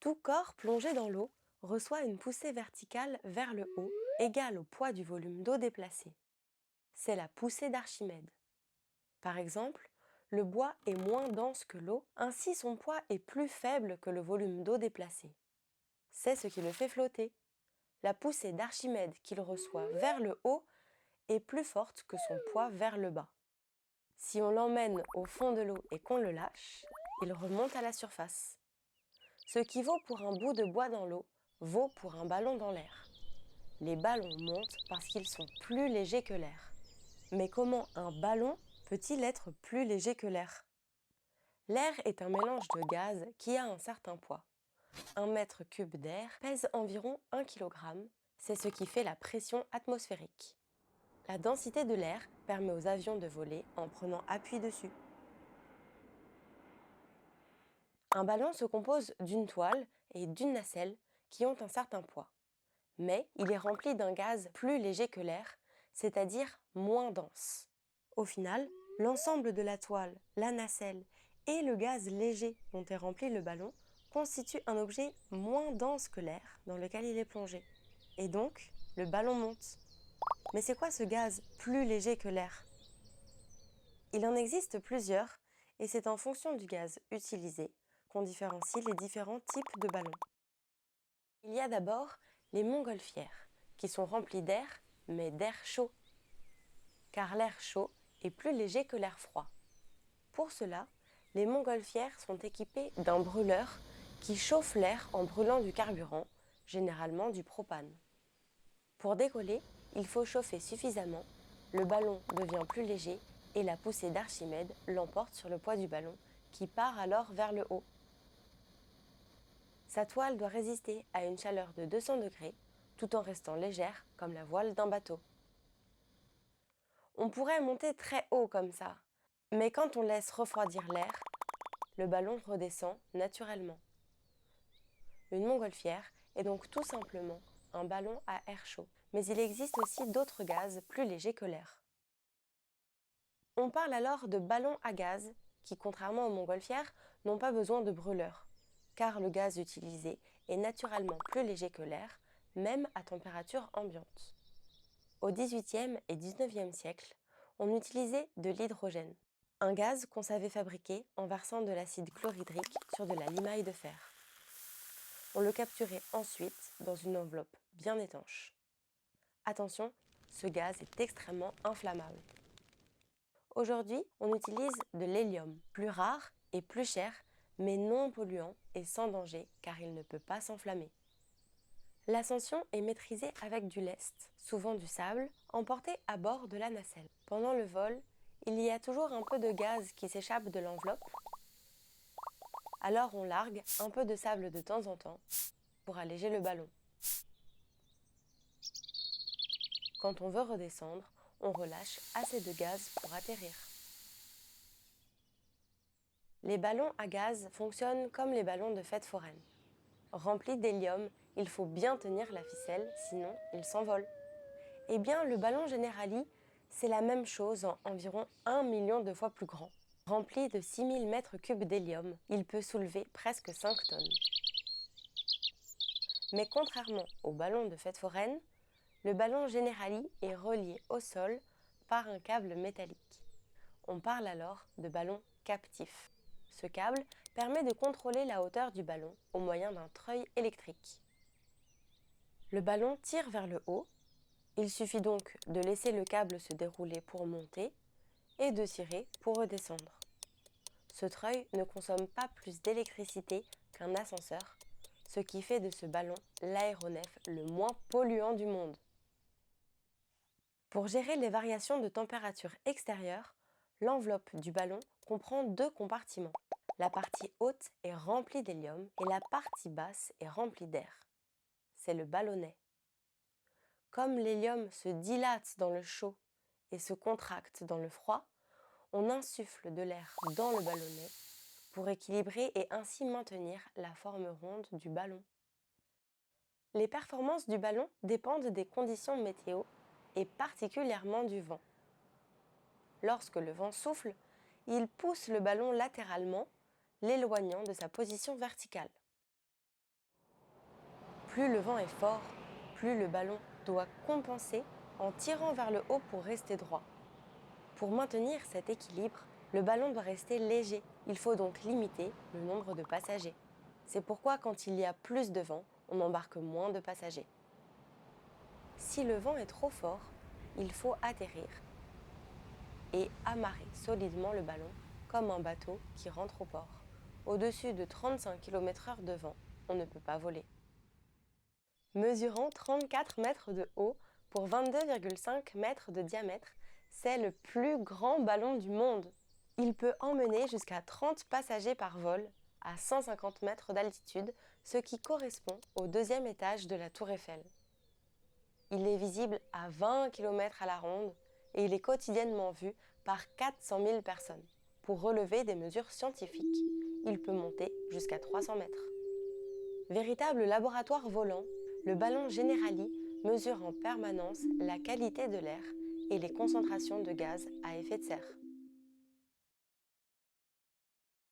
Tout corps plongé dans l'eau reçoit une poussée verticale vers le haut égale au poids du volume d'eau déplacé. C'est la poussée d'Archimède. Par exemple, le bois est moins dense que l'eau, ainsi son poids est plus faible que le volume d'eau déplacé. C'est ce qui le fait flotter. La poussée d'Archimède qu'il reçoit vers le haut est plus forte que son poids vers le bas. Si on l'emmène au fond de l'eau et qu'on le lâche, il remonte à la surface. Ce qui vaut pour un bout de bois dans l'eau vaut pour un ballon dans l'air. Les ballons montent parce qu'ils sont plus légers que l'air. Mais comment un ballon peut-il être plus léger que l'air ? L'air est un mélange de gaz qui a un certain poids. 1 m3 d'air pèse environ 1 kg, c'est ce qui fait la pression atmosphérique. La densité de l'air permet aux avions de voler en prenant appui dessus. Un ballon se compose d'une toile et d'une nacelle qui ont un certain poids. Mais il est rempli d'un gaz plus léger que l'air, c'est-à-dire moins dense. Au final, l'ensemble de la toile, la nacelle et le gaz léger dont est rempli le ballon constituent un objet moins dense que l'air dans lequel il est plongé. Et donc, le ballon monte. Mais c'est quoi ce gaz plus léger que l'air ? Il en existe plusieurs et c'est en fonction du gaz utilisé qu'on différencie les différents types de ballons. Il y a d'abord les montgolfières, qui sont remplies d'air, mais d'air chaud, car l'air chaud est plus léger que l'air froid. Pour cela, les montgolfières sont équipées d'un brûleur qui chauffe l'air en brûlant du carburant, généralement du propane. Pour décoller, il faut chauffer suffisamment, le ballon devient plus léger et la poussée d'Archimède l'emporte sur le poids du ballon, qui part alors vers le haut. Sa toile doit résister à une chaleur de 200 degrés, tout en restant légère comme la voile d'un bateau. On pourrait monter très haut comme ça, mais quand on laisse refroidir l'air, le ballon redescend naturellement. Une montgolfière est donc tout simplement un ballon à air chaud, mais il existe aussi d'autres gaz plus légers que l'air. On parle alors de ballons à gaz qui, contrairement aux montgolfières, n'ont pas besoin de brûleur, car le gaz utilisé est naturellement plus léger que l'air, même à température ambiante. Au XVIIIe et XIXe siècle, on utilisait de l'hydrogène, un gaz qu'on savait fabriquer en versant de l'acide chlorhydrique sur de la limaille de fer. On le capturait ensuite dans une enveloppe bien étanche. Attention, ce gaz est extrêmement inflammable. Aujourd'hui, on utilise de l'hélium, plus rare et plus cher, mais non polluant et sans danger car il ne peut pas s'enflammer. L'ascension est maîtrisée avec du lest, souvent du sable, emporté à bord de la nacelle. Pendant le vol, il y a toujours un peu de gaz qui s'échappe de l'enveloppe. Alors on largue un peu de sable de temps en temps pour alléger le ballon. Quand on veut redescendre, on relâche assez de gaz pour atterrir. Les ballons à gaz fonctionnent comme les ballons de fête foraine. Remplis d'hélium, il faut bien tenir la ficelle, sinon il s'envole. Eh bien, le ballon Generali, c'est la même chose en environ 1 million de fois plus grand. Rempli de 6000 m3 d'hélium, il peut soulever presque 5 tonnes. Mais contrairement au ballon de fête foraine, le ballon Generali est relié au sol par un câble métallique. On parle alors de ballon captif. Ce câble permet de contrôler la hauteur du ballon au moyen d'un treuil électrique. Le ballon tire vers le haut. Il suffit donc de laisser le câble se dérouler pour monter et de tirer pour redescendre. Ce treuil ne consomme pas plus d'électricité qu'un ascenseur, ce qui fait de ce ballon l'aéronef le moins polluant du monde. Pour gérer les variations de température extérieure, l'enveloppe du ballon comprend 2 compartiments. La partie haute est remplie d'hélium et la partie basse est remplie d'air. C'est le ballonnet. Comme l'hélium se dilate dans le chaud et se contracte dans le froid, on insuffle de l'air dans le ballonnet pour équilibrer et ainsi maintenir la forme ronde du ballon. Les performances du ballon dépendent des conditions météo et particulièrement du vent. Lorsque le vent souffle, il pousse le ballon latéralement, l'éloignant de sa position verticale. Plus le vent est fort, plus le ballon doit compenser en tirant vers le haut pour rester droit. Pour maintenir cet équilibre, le ballon doit rester léger. Il faut donc limiter le nombre de passagers. C'est pourquoi quand il y a plus de vent, on embarque moins de passagers. Si le vent est trop fort, il faut atterrir et amarrer solidement le ballon comme un bateau qui rentre au port. Au-dessus de 35 km/h de vent, on ne peut pas voler. Mesurant 34 mètres de haut pour 22,5 mètres de diamètre, c'est le plus grand ballon du monde. Il peut emmener jusqu'à 30 passagers par vol à 150 mètres d'altitude, ce qui correspond au deuxième étage de la Tour Eiffel. Il est visible à 20 km à la ronde et il est quotidiennement vu par 400 000 personnes. Pour relever des mesures scientifiques, il peut monter jusqu'à 300 mètres. Véritable laboratoire volant, le ballon Generali mesure en permanence la qualité de l'air et les concentrations de gaz à effet de serre.